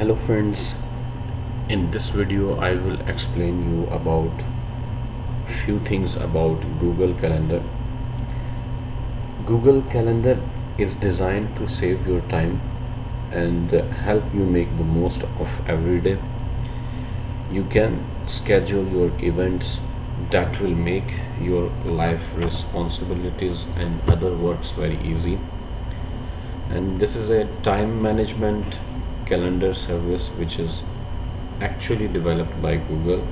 Hello friends, in this video I will explain you about few things about Google Calendar. Google Calendar is designed to save your time and help you make the most of every day. You can schedule your events that will make your life responsibilities and other works very easy. And this is a time management calendar service which is actually developed by Google.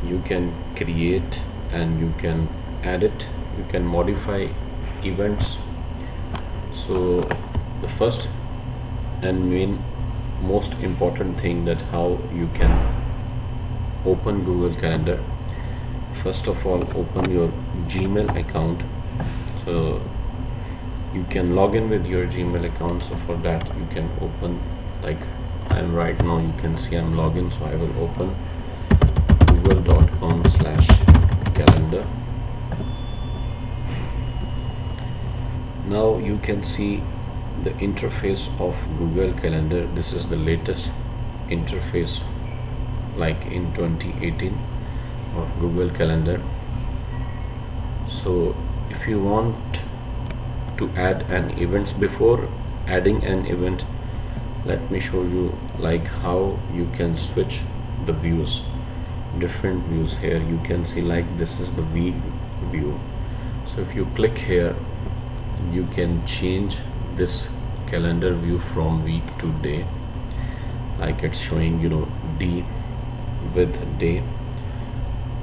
You can create and you can edit, you can modify events. So the first and main most important thing that how you can open Google Calendar. First of all, open your Gmail account. So you can log in with your Gmail account. So for that you can open, like I am right now, you can see I'm logged, so I will open google.com/calendar. Now you can see the interface of Google Calendar. This is the latest interface, like in 2018 of Google Calendar. So if you want to add an event, before adding an event, let me show you like how you can switch the views, different views. Here you can see like this is the week view. So if you click here, you can change this calendar view from week to day, like it's showing D with day.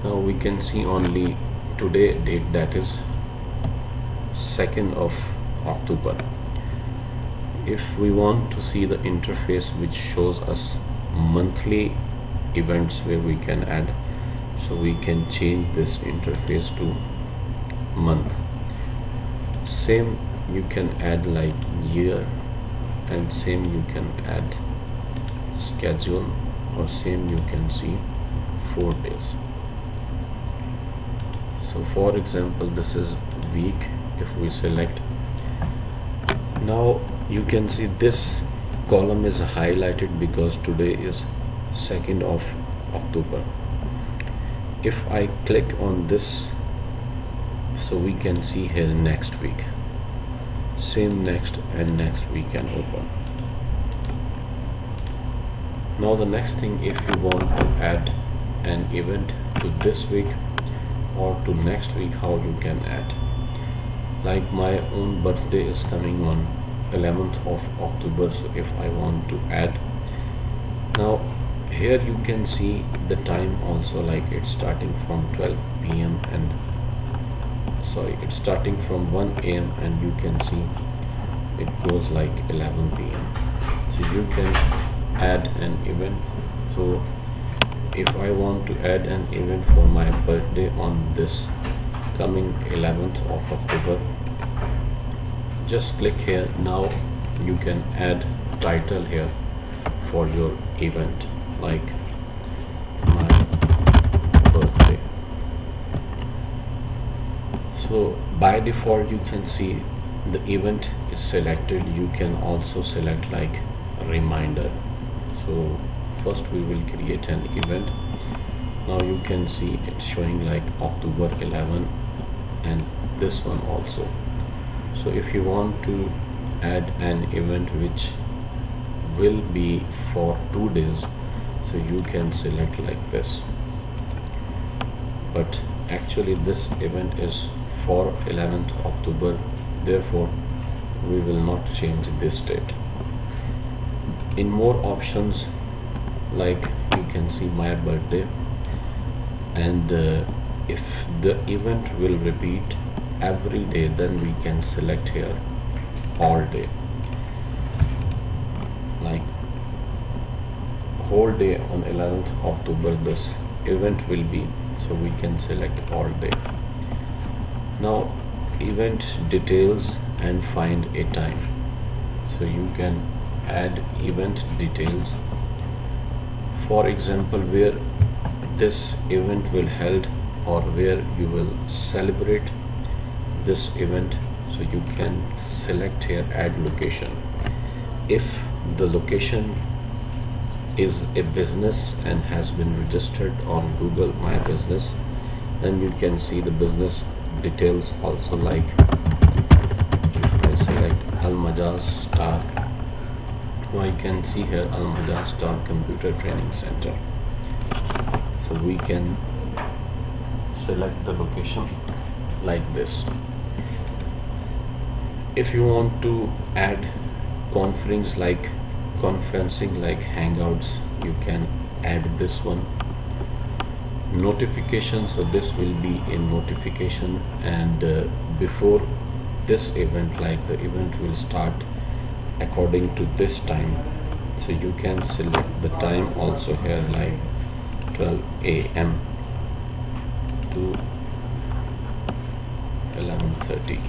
Now we can see only today date, that is 2nd of October. If we want to see the interface which shows us monthly events where we can add, so we can change this interface to month. Same you can add like year, and same you can add schedule, or same you can see 4 days. So for example, this is week. If we select, now you can see this column is highlighted because today is 2nd of October. If I click on this, so we can see here next week, same next and next we can open. Now the next thing, if you want to add an event to this week or to next week, how you can add. Like my own birthday is coming on 11th of October, so if I want to add, now here you can see the time also, like it's starting from 12 p.m. and it's starting from 1 a.m. and you can see it goes like 11 p.m. So you can add an event. So if I want to add an event for my birthday on this coming 11th of October, just click here. Now you can add title here for your event, like my birthday. So by default you can see the event is selected. You can also select like a reminder. So first we will create an event. Now you can see it's showing like October 11 and this one also. So if you want to add an event which will be for 2 days, so you can select like this, but actually this event is for 11th October, therefore we will not change this date. In more options, like you can see my birthday, and if the event will repeat every day, then we can select here all day, like whole day on 11th October this event will be, so we can select all day. Now event details and find a time, so you can add event details, for example where this event will held or where you will celebrate this event. So you can select here add location. If the location is a business and has been registered on Google My Business, then you can see the business details also, like if I select Al Majaz Star, I can see here Al Majaz Star Computer Training Center. So we can select the location like this. If you want to add conferencing like Hangouts, you can add this one. Notification, so this will be a notification, and before this event, like the event will start according to this time, so you can select the time also here, like 12 a.m. to 11:30.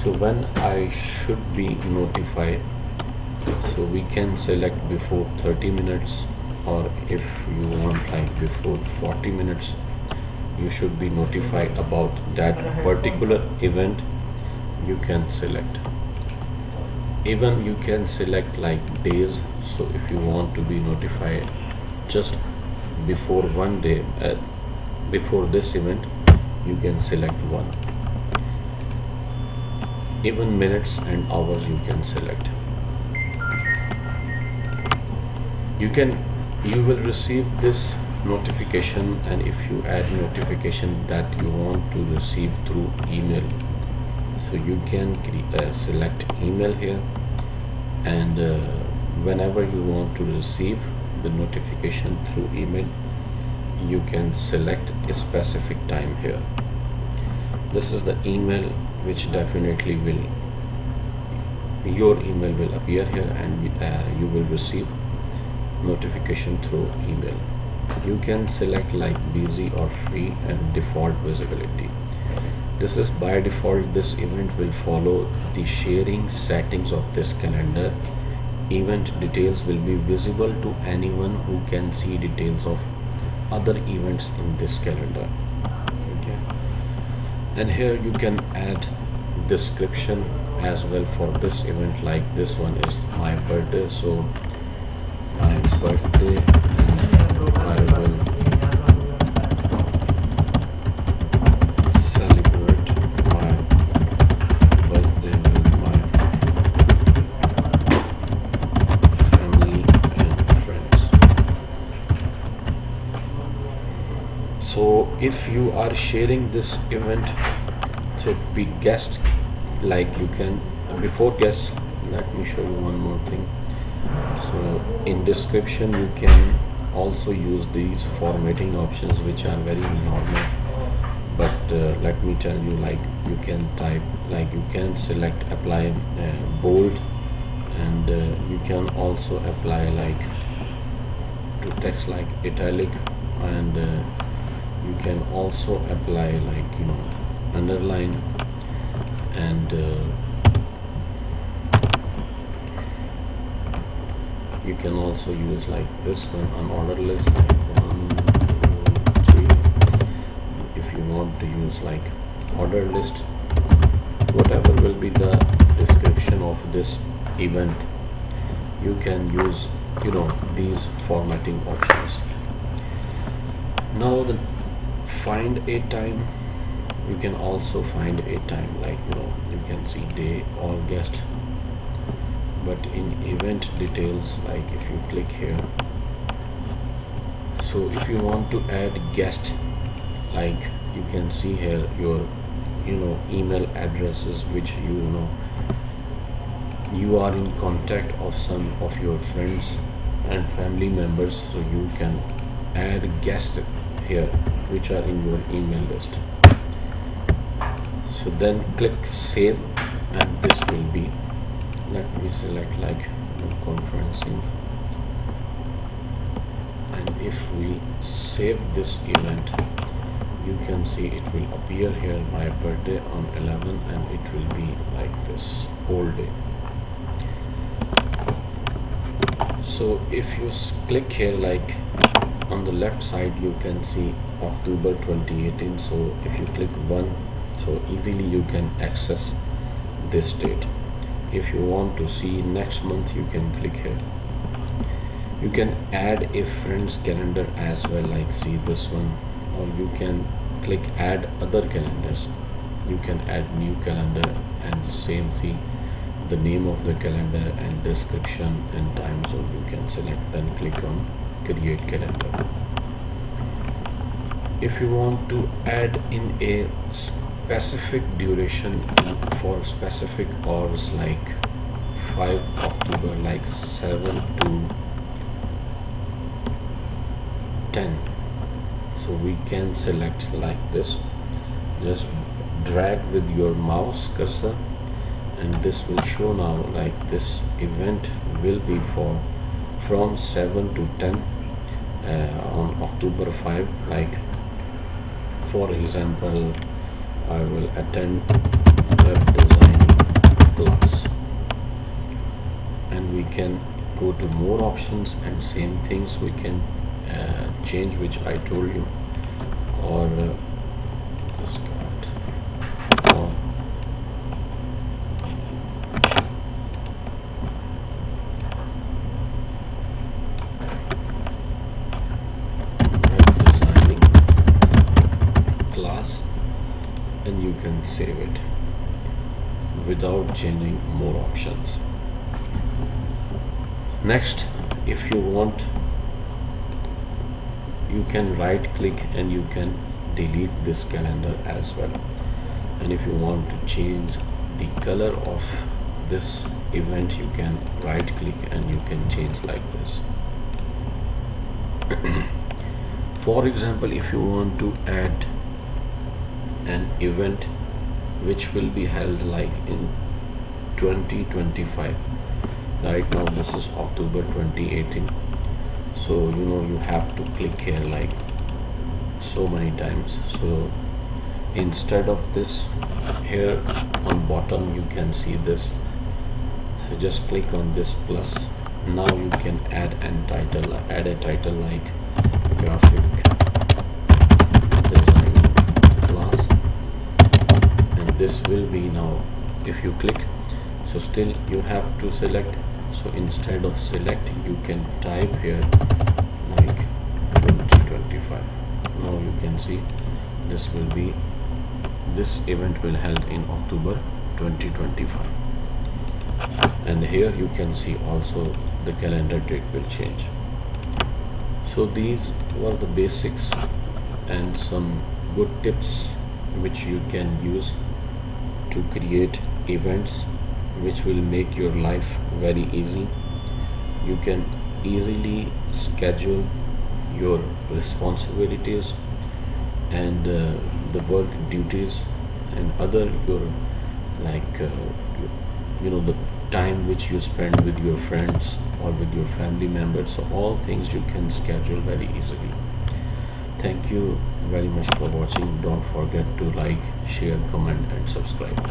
So when I should be notified, so we can select before 30 minutes, or if you want like before 40 minutes, you should be notified about that particular event, you can select. Even you can select like days, so if you want to be notified just before one day before this event, you can select one. Even minutes and hours you can select. You will receive this notification, and if you add notification that you want to receive through email, so you can select email here, and whenever you want to receive the notification through email, you can select a specific time here. This is the email which definitely your email will appear here, and you will receive notification through email. You can select like busy or free and default visibility. This is by default. This event will follow the sharing settings of this calendar. Event details will be visible to anyone who can see details of other events in this calendar. Okay, and here you can add description as well for this event, like this one is my birthday, so my birthday, and I will celebrate my birthday with my family and friends. So if you are sharing this event, so be guests, like you can before guests, let me show you one more thing. So in description you can also use these formatting options, which are very normal, but let me tell you, like you can type, like you can select apply bold, and you can also apply like to text like italic, and you can also apply like underline, and you can also use like this one on order list, like 1, 2, 3. If you want to use like order list, whatever will be the description of this event, you can use these formatting options. Now the find a time, you can also find a time, like you can see day or guest, but in event details, like if you click here, so if you want to add guest, like you can see here your email addresses, which you are in contact of some of your friends and family members, so you can add guests here which are in your email list. So then click save, and this will be, let me select like conferencing, and if we save this event, you can see it will appear here, my birthday on 11, and it will be like this whole day. So if you click here, like on the left side you can see October 2018, so if you click 1, so easily you can access this date. If you want to see next month, you can click here. You can add a friend's calendar as well, like see this one, or you can click add other calendars. You can add new calendar and same see the name of the calendar and description and time zone. You can select, then click on create calendar. If you want to add in a specific duration for specific hours, like 5 October, like 7 to 10, so we can select like this. Just drag with your mouse cursor and this will show now, like this event will be for from 7 to 10 on October 5. Like for example, I will attend web designing class, and we can go to more options and same things we can change, which I told you, or or web designing class, and you can save it without changing more options. Next, if you want, you can right click and you can delete this calendar as well. And if you want to change the color of this event, you can right click and you can change like this. For example, if you want to add an event which will be held like in 2025, right now this is October 2018, so you have to click here like so many times. So instead of this, here on bottom you can see this, so just click on this plus. Now you can add a title like graphic design class, and this will be now, if you click, so still you have to select. So instead of select, you can type here like 2025. Now you can see this event will held in October 2025, and here you can see also the calendar date will change. So these were the basics and some good tips which you can use to create events which will make your life very easy. You can easily schedule your responsibilities and the work duties and other your like the time which you spend with your friends or with your family members. So all things you can schedule very easily. Thank you very much for watching. Don't forget to like, share, comment and subscribe.